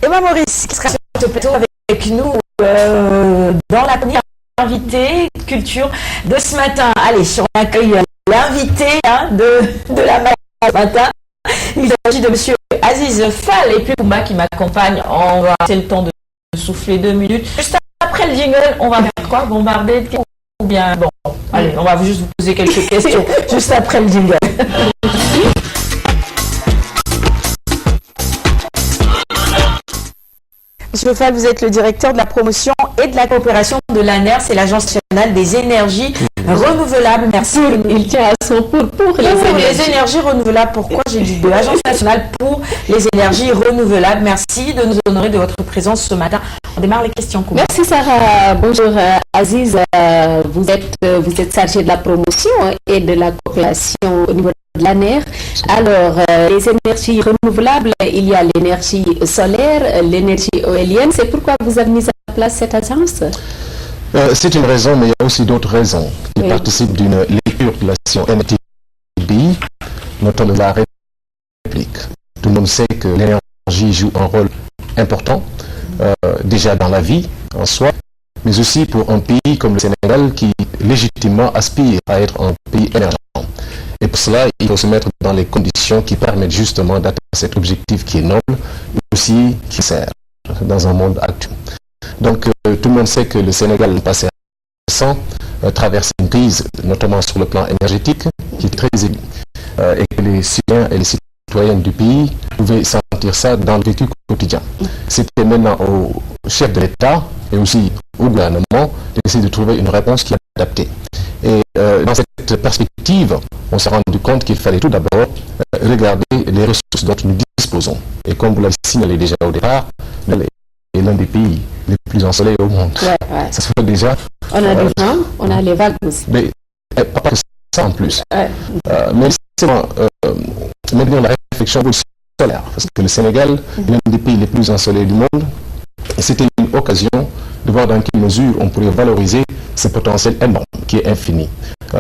Thomas Maurice qui sera sur ce plateau avec nous dans la première invitée culture de ce matin. Allez, on accueille l'invité de la matin. Il s'agit de monsieur Aziz Fall et puis Koumba qui m'accompagne. On va passer le temps de souffler 2 minutes. Juste après le jingle, on va faire quoi? Bombarder ou bien... Bon, allez, on va juste vous poser quelques questions juste après le jingle. Monsieur Fall, vous êtes le directeur de la promotion et de la coopération de l'ANER, c'est l'Agence nationale des énergies renouvelables. Merci. Il tient à son pour les énergies renouvelables. Pourquoi j'ai dit de l'Agence nationale pour les énergies renouvelables. Merci de nous honorer de votre présence ce matin. On démarre les questions. Merci Sarah. Bonjour Aziz. Vous êtes chargé de la promotion et de la coopération au niveau de l'ANER. Alors, les énergies renouvelables, il y a l'énergie solaire, l'énergie éolienne. C'est pourquoi vous avez mis en place cette agence? C'est une raison, mais il y a aussi d'autres raisons qui participent d'une lecture de la situation énergétique du pays, notamment de la République. Tout le monde sait que l'énergie joue un rôle important, déjà dans la vie en soi, mais aussi pour un pays comme le Sénégal qui légitimement aspire à être un pays émergent. Et pour cela, il faut se mettre dans les conditions qui permettent justement d'atteindre cet objectif qui est noble, mais aussi qui sert dans un monde actuel. Donc, tout le monde sait que le Sénégal, passé récent, traverse une crise, notamment sur le plan énergétique, qui est très aiguë, et que les citoyens et les citoyennes du pays pouvaient sentir ça dans le vécu quotidien. C'était maintenant au chef de l'État et aussi au gouvernement d'essayer de trouver une réponse qui est adaptée. Et dans cette perspective, on s'est rendu compte qu'il fallait tout d'abord regarder les ressources dont nous disposons. Et comme vous l'avez signalé déjà au départ, est l'un des pays les plus ensoleillés au monde. Ça se fait déjà. On a du vent, on a les vagues aussi. Mais pas que ça en plus. Mais c'est maintenant la réflexion solaire, parce que le Sénégal est l'un des pays les plus ensoleillés du monde. Et c'était une occasion de voir dans quelle mesure on pourrait valoriser ce potentiel énorme qui est infini.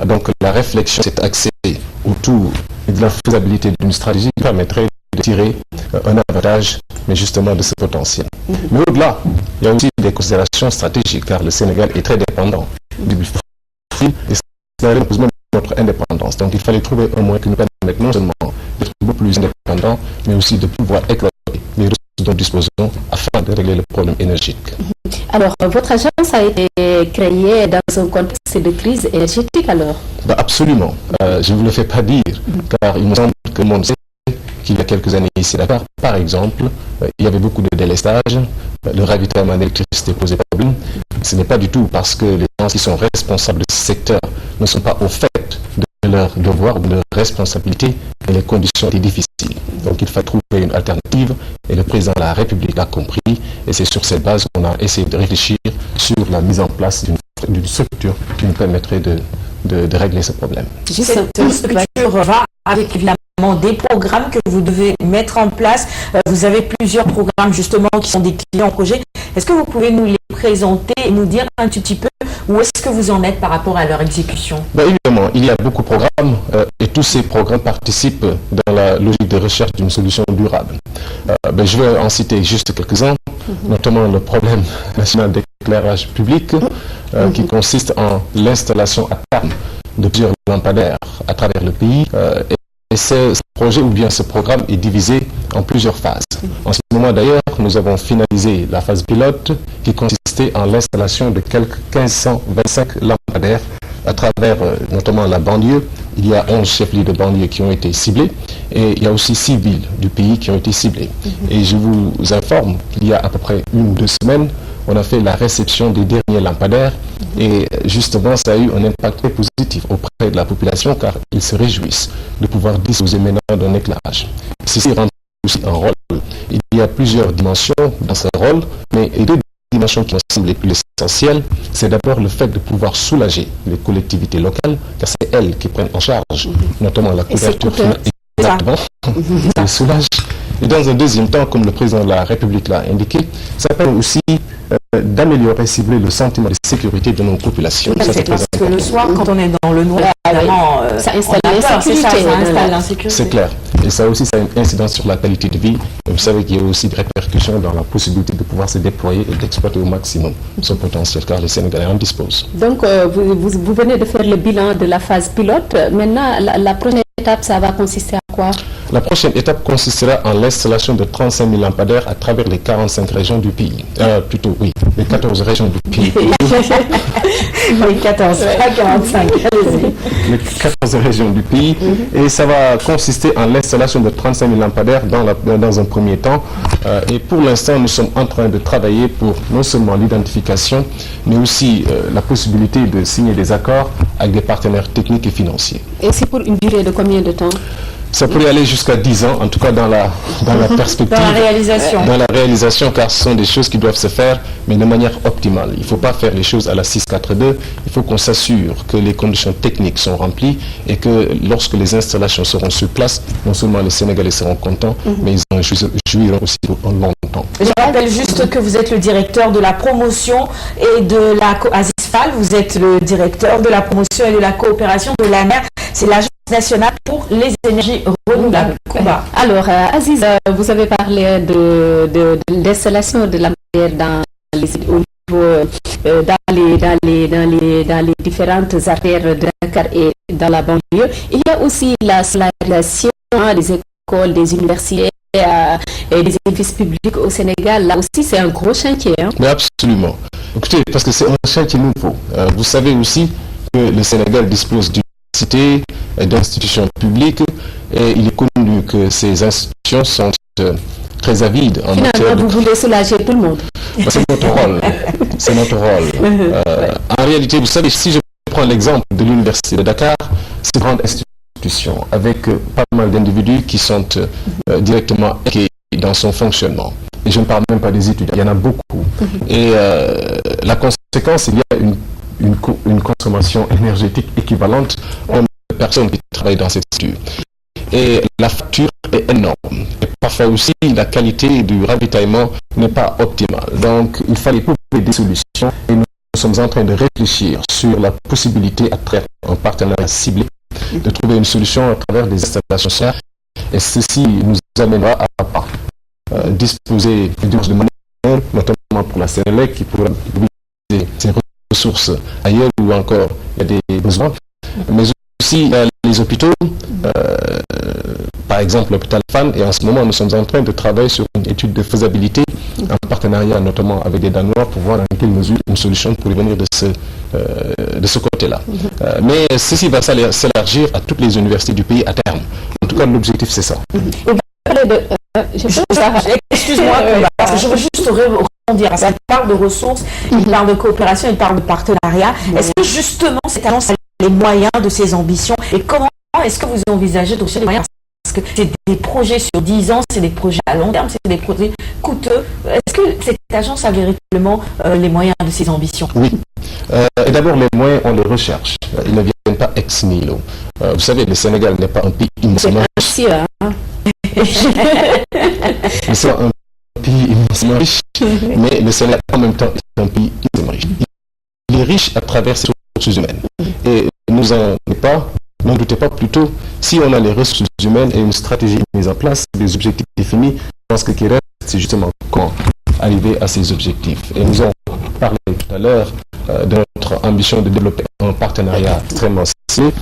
Donc la réflexion s'est axée autour de la faisabilité d'une stratégie qui permettrait de tirer un avantage, mais justement de ce potentiel. Mais au-delà, il y a aussi des considérations stratégiques, car le Sénégal est très dépendant du fil et ça repose même notre indépendance. Donc il fallait trouver un moyen qui nous permette non seulement d'être beaucoup plus indépendants, mais aussi de pouvoir exploiter les ressources dont nous disposons afin de régler le problème énergétique. Alors, votre agence a été créée dans un contexte de crise énergétique alors? Absolument. Je ne vous le fais pas dire, car il me semble que le monde sait qu'il y a quelques années ici à Dakar, par exemple, il y avait beaucoup de délestage, le ravitaillement en électricité posait problème. Ce n'est pas du tout parce que les gens qui sont responsables de ce secteur ne sont pas au fait de leur devoir ou de leur responsabilité, et les conditions étaient difficiles. Donc il faut trouver une alternative, et le président de la République a compris, et c'est sur cette base qu'on a essayé de réfléchir sur la mise en place d'une structure qui nous permettrait de régler ce problème. Cette structure va avec évidemment des programmes que vous devez mettre en place. Vous avez plusieurs programmes justement qui sont des clients projets. Est-ce que vous pouvez nous les présenter et nous dire un petit peu où est-ce que vous en êtes par rapport à leur exécution? Évidemment, il y a beaucoup de programmes et tous ces programmes participent dans la logique de recherche d'une solution durable. Je vais en citer juste quelques-uns, notamment le problème national d'éclairage public qui consiste en l'installation à terme de plusieurs lampadaires à travers le pays. Et ce projet ou bien ce programme est divisé en plusieurs phases. En ce moment d'ailleurs, nous avons finalisé la phase pilote qui consistait en l'installation de quelques 1525 lampadaires à travers notamment la banlieue. Il y a 11 chefs-lieux de banlieue qui ont été ciblés et il y a aussi 6 villes du pays qui ont été ciblées. Et je vous informe qu'il y a à peu près 1 ou 2 semaines, on a fait la réception des derniers lampadaires et justement ça a eu un impact très positif auprès de la population car ils se réjouissent de pouvoir disposer maintenant d'un éclairage. Ceci rend aussi un rôle. Il y a plusieurs dimensions dans ce rôle, mais les 2 dimensions qui me semblent les plus essentielles, c'est d'abord le fait de pouvoir soulager les collectivités locales, car c'est elles qui prennent en charge notamment la couverture financière. Exactement. Elles soulagent Et dans un deuxième temps, comme le président de la République l'a indiqué, ça permet aussi d'améliorer, cibler le sentiment de sécurité de nos populations. Ça, c'est parce que le soir, quand on est dans le noir, ça installe l'insécurité. C'est clair. Et ça aussi, ça a une incidence sur la qualité de vie. Vous savez qu'il y a aussi des répercussions dans la possibilité de pouvoir se déployer et d'exploiter au maximum son potentiel, car les Sénégalais en disposent. Donc, vous venez de faire le bilan de la phase pilote. Maintenant, la prochaine étape, ça va consister à quoi? La prochaine étape consistera en l'installation de 35 000 lampadaires à travers les 45 régions du pays. Plutôt, oui, les 14 régions du pays. Les 14, pas 45, allez-y. Les 14 régions du pays. Et ça va consister en l'installation de 35 000 lampadaires dans un premier temps. Et pour l'instant, nous sommes en train de travailler pour non seulement l'identification, mais aussi la possibilité de signer des accords avec des partenaires techniques et financiers. Et c'est pour une durée de combien de temps? Ça pourrait aller jusqu'à 10 ans, en tout cas dans la perspective. Dans la réalisation. Dans la réalisation, car ce sont des choses qui doivent se faire, mais de manière optimale. Il ne faut pas faire les choses à la 6-4-2. Il faut qu'on s'assure que les conditions techniques sont remplies et que lorsque les installations seront sur place, non seulement les Sénégalais seront contents, mais ils en jouiront aussi pour longtemps. Je rappelle juste que vous êtes le directeur de la promotion et de la Aziz Fall, vous êtes le directeur de la promotion et de la coopération de l'ANER. C'est l'Agence nationale pour les énergies renouvelables. Alors, Aziz, vous avez parlé de l'installation de la manière dans les différentes artères de Dakar et dans la banlieue. Il y a aussi la solarisation des écoles, des universités et des édifices publics au Sénégal. Là aussi, c'est un gros chantier. Hein? Mais absolument. Écoutez, parce que c'est un chantier nouveau. Vous savez aussi que le Sénégal dispose d'une université et d'institutions publiques et il est connu que ces institutions sont très avides en matière de... Vous voulez soulager tout le monde. C'est notre rôle. C'est notre rôle. En réalité, vous savez, si je prends l'exemple de l'Université de Dakar, c'est une grande institution avec pas mal d'individus qui sont directement impliqués dans son fonctionnement. Et je ne parle même pas des étudiants, il y en a beaucoup. Et la conséquence, il y a une consommation énergétique équivalente aux personnes qui travaillent dans cette structure. Et la facture est énorme. Et parfois aussi, la qualité du ravitaillement n'est pas optimale. Donc, il fallait trouver des solutions. Et nous sommes en train de réfléchir sur la possibilité, à travers un partenariat ciblé, de trouver une solution à travers des installations solaires. Et ceci nous amènera à disposer de moyens, notamment pour la Sénélec, qui pourra utiliser ses ressources ailleurs où encore il y a des besoins. Mais aussi les hôpitaux, par exemple l'hôpital Fan, et en ce moment nous sommes en train de travailler sur une étude de faisabilité en partenariat notamment avec des Danois pour voir dans quelle mesure une solution pourrait venir de ce côté-là. Mais ceci va s'élargir à toutes les universités du pays à terme. En tout cas, l'objectif c'est ça. Excuse-moi, je veux juste rebondir. Il parle de ressources, il parle de coopération, il parle de partenariat. Est-ce que justement cette agence a les moyens de ses ambitions et comment est-ce que vous envisagez de chercher les moyens? Parce que c'est des projets sur 10 ans, c'est des projets à long terme, c'est des projets coûteux. Est-ce que cette agence a véritablement les moyens de ses ambitions? Oui. Et d'abord, les moyens, on les recherche. Ils ne viennent pas ex nihilo. Vous savez, le Sénégal n'est pas un pays immensément riche. Nous sommes un pays immensément riche, mais le Sénégal en même temps est un pays immensément riche. Il est riche à travers ses ressources humaines. Et n'en doutez pas plutôt, si on a les ressources humaines et une stratégie mise en place, des objectifs définis, je pense que ce qui reste, c'est justement comment arriver à ces objectifs. Et nous avons parlé tout à l'heure de notre ambition de développer un partenariat extrêmement ciblé.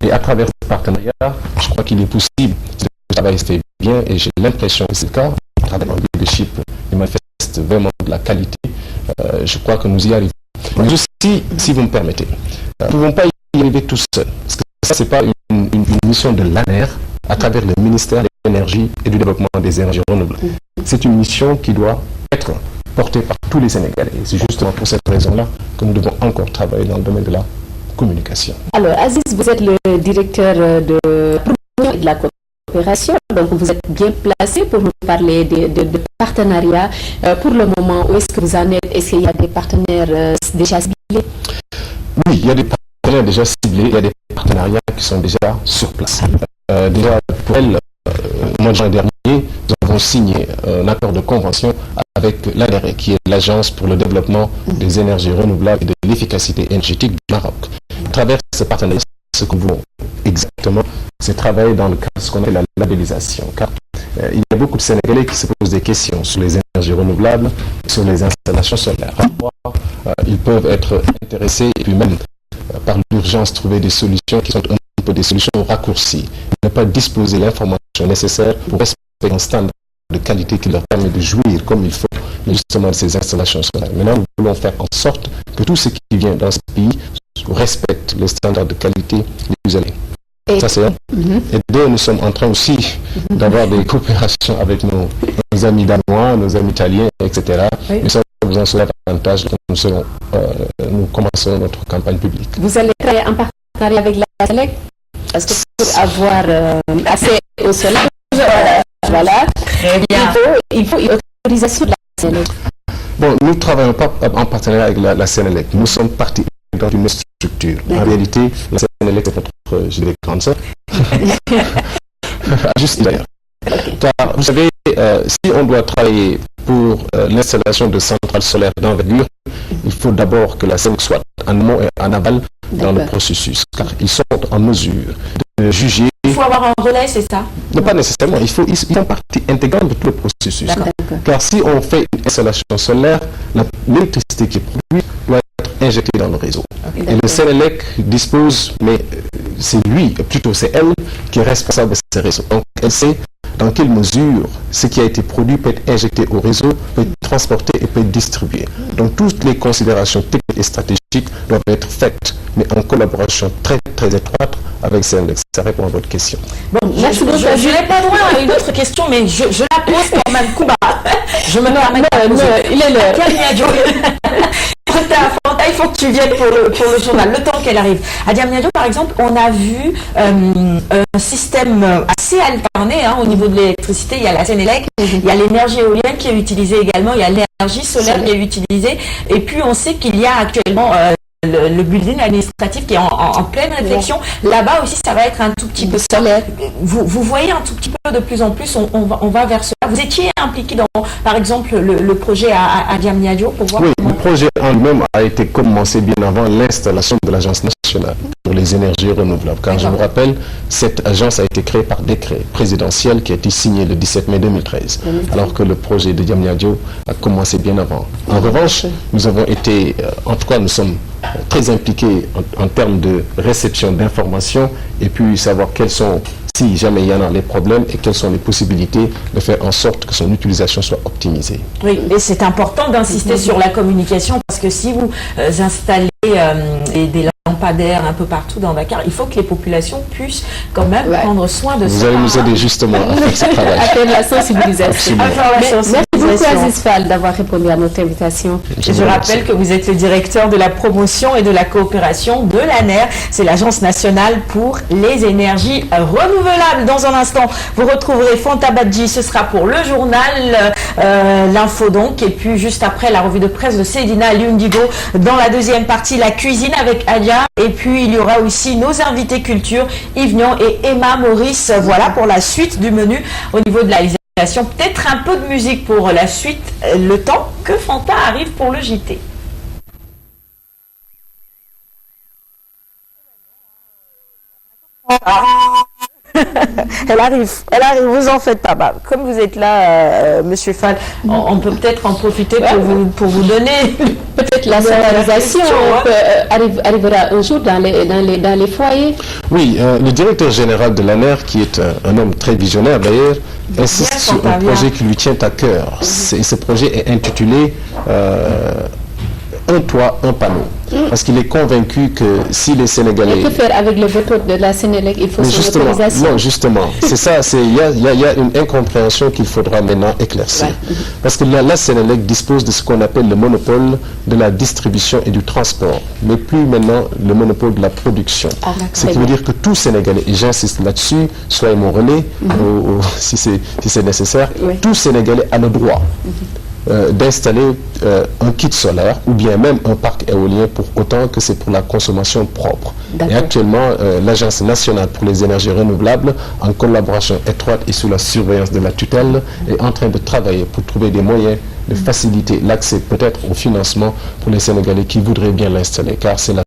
Et à travers ce partenariat, je crois qu'il est possible de travailler bien, et j'ai l'impression que c'est le cas. Le travail en leadership manifeste vraiment de la qualité. Je crois que nous y arrivons. Mais aussi, si vous me permettez, nous ne pouvons pas y arriver tout seul. Parce que ça, ce n'est pas une mission de l'ANER à travers le ministère de l'Énergie et du Développement des énergies renouvelables. C'est une mission qui doit être portée par tous les Sénégalais. C'est justement pour cette raison-là que nous devons encore travailler dans le domaine de la communication. Alors, Aziz, vous êtes le directeur de la coopération, donc vous êtes bien placé pour nous parler de partenariats. Pour le moment, où est-ce que vous en êtes? Est-ce qu'il y a des partenaires déjà ciblés? Oui, il y a des partenaires déjà ciblés, il y a des partenariats qui sont déjà sur place. Déjà, pour elle, au mois de juin dernier, nous avons signé un accord de convention avec l'ANER, qui est l'Agence pour le développement des énergies renouvelables et de l'efficacité énergétique du Maroc. À travers ce partenariat, ce que nous voulons exactement, c'est travailler dans le cadre de ce qu'on appelle la labellisation. Car il y a beaucoup de Sénégalais qui se posent des questions sur les énergies renouvelables, sur les installations solaires. Ils peuvent être intéressés et puis même par l'urgence trouver des solutions qui sont un peu des solutions raccourcies. Ne pas disposer de l'information nécessaire pour respecter un standard de qualité qui leur permet de jouir comme il faut justement de ces installations solaires. Maintenant, nous voulons faire en sorte que tout ce qui vient dans ce pays respecte les standards de qualité les plus élevés. Ça, c'est un. Et deux, nous sommes en train aussi d'avoir des coopérations avec nos amis danois, nos amis italiens, etc. Mais ça, vous en saurez davantage quand nous commencerons notre campagne publique. Vous allez travailler en partenariat avec la SENELEC? Parce que pour avoir accès au soleil, voilà, il faut une autorisation de la SENELEC. Bon, nous ne travaillons pas en partenariat avec la SENELEC. Nous sommes partis dans une structure. En réalité, la SENELEC est notre, je dirais, grande sœur. Juste d'ailleurs. Car, vous savez, si on doit travailler pour l'installation de centrales solaires d'envergure, il faut d'abord que la SENELEC soit en amont et en aval dans le processus, car ils sont en mesure de juger. Il faut avoir un relais, c'est ça? Non, pas nécessairement. Ils font partie intégrante de tout le processus. Car si on fait une installation solaire, l'électricité qui est produite doit être injectée dans le réseau. Et le SENELEC dispose, mais c'est lui, plutôt c'est elle, qui est responsable de ces réseaux. Donc elle sait dans quelle mesure ce qui a été produit peut être injecté au réseau, peut être transporté et peut être distribué. Donc toutes les considérations techniques et stratégiques doivent être faites, mais en collaboration très très étroite avec SENELEC. Ça répond à votre question. Bon, je répondrai à une autre question, mais je la pose quand même. Kouba, je me permets de poser. Il est l'heure. Fanta, il faut que tu viennes pour le journal, le temps qu'elle arrive. À Diamniadio, par exemple, on a vu un système assez alterné au niveau de l'électricité. Il y a la SENELEC, il y a l'énergie éolienne qui est utilisée également, il y a l'énergie solaire qui est utilisée. Et puis, on sait qu'il y a actuellement le building administratif qui est en pleine réflexion. Là-bas aussi, ça va être un tout petit peu solaire. Vous voyez un tout petit peu de plus en plus, on va vers cela. Vous étiez impliqué dans, par exemple, le projet à Diamniadio pour voir. Oui, le projet en lui-même a été commencé bien avant l'installation de l'Agence nationale pour les énergies renouvelables. Car je vous rappelle, cette agence a été créée par décret présidentiel qui a été signé le 17 mai 2013, alors que le projet de Diamniadio a commencé bien avant. En revanche, nous avons été, en tout cas, nous sommes très impliqués en termes de réception d'informations et puis savoir quels sont, si jamais il y en a, les problèmes et quelles sont les possibilités de faire en sorte que son utilisation soit optimisée. Oui, et c'est important d'insister sur la communication parce que si vous installez des lampadaires un peu partout dans Dakar, il faut que les populations puissent quand même prendre soin de ça. Vous allez nous aider justement à faire ce travail. À faire la sensibilisation. Merci beaucoup Aziz Fall d'avoir répondu à notre invitation. Je rappelle que vous êtes le directeur de la promotion et de la coopération de l'ANER. C'est l'Agence nationale pour les énergies renouvelables. Dans un instant, vous retrouverez Fanta Badji. Ce sera pour le journal, l'info donc. Et puis juste après, la revue de presse de Seydina Lundigo. Dans la deuxième partie, la cuisine avec Adia. Et puis, il y aura aussi nos invités culture, Yves Nion et Emma Maurice. Voilà pour la suite du menu au niveau de la réalisation. Peut-être un peu de musique pour la suite, le temps que Fanta arrive pour le JT. Elle arrive, vous en faites pas. Bah, comme vous êtes là, Monsieur Fall, on peut peut-être en profiter pour vous donner peut-être la sonorisation arrivera un jour dans les foyers. Oui, le directeur général de l'ANER, qui est un homme très visionnaire d'ailleurs, insiste sur un projet qui lui tient à cœur. Ce projet est intitulé Un toit, un panneau. Parce qu'il est convaincu que si les Sénégalais... Et que faire avec le vote de la SENELEC? Il faut son autorisation. Non, justement. C'est ça. Il y a une incompréhension qu'il faudra maintenant éclaircir. Parce que la SENELEC dispose de ce qu'on appelle le monopole de la distribution et du transport, mais plus maintenant le monopole de la production. Ce qui veut dire que tout Sénégalais, et j'insiste là-dessus, soyez mon relais, si c'est nécessaire, tout Sénégalais a le droit d'installer un kit solaire ou bien même un parc éolien pour autant que c'est pour la consommation propre. Et actuellement, l'Agence nationale pour les énergies renouvelables, en collaboration étroite et sous la surveillance de la tutelle, est en train de travailler pour trouver des moyens de faciliter l'accès peut-être au financement pour les Sénégalais qui voudraient bien l'installer, car c'est la